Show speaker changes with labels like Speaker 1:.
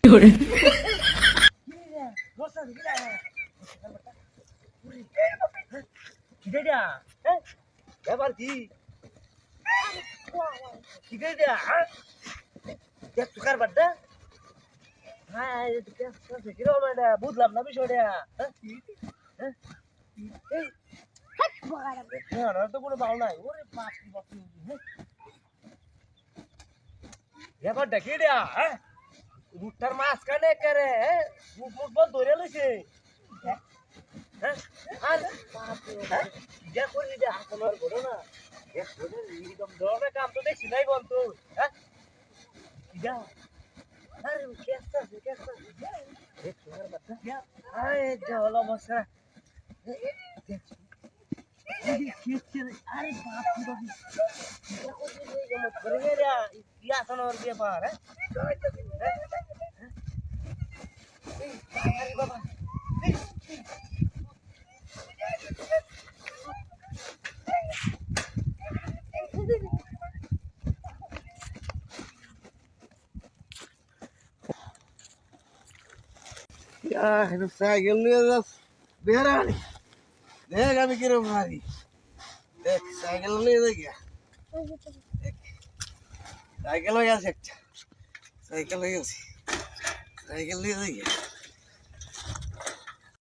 Speaker 1: করে
Speaker 2: এবার কি তুকার বাড্ডা হ্যাঁ কিরকম এটা বুঝলাম না বিষয়টা তো কোনো বাল নাই ওরে বাপরি বাপরি ব্যাপারটা কি রে রুটটার মাঝখানে করে মুখ মুখ বন্ধ ধরে লইছে আর যা করি যা আমার বলো না একদম ধরনের কাম তো দেখছি নাই বল তো হ্যাঁ যা আরে কেসটা কেসটা দেখ তোমার বাচ্চা আরে জল অবস্থা আরে বাপ রে বাপ ইয়া শোনার ব্যাপার হ্যাঁ বাবা সাইকেল নিয়ে যাস বেড়ানি দেখ আমি কিরম মারি দেখ সাইকেল নিয়ে যাই সাইকেল হয়ে গেছে একটা সাইকেল হয়ে গেছে সাইকেল নিয়ে যাই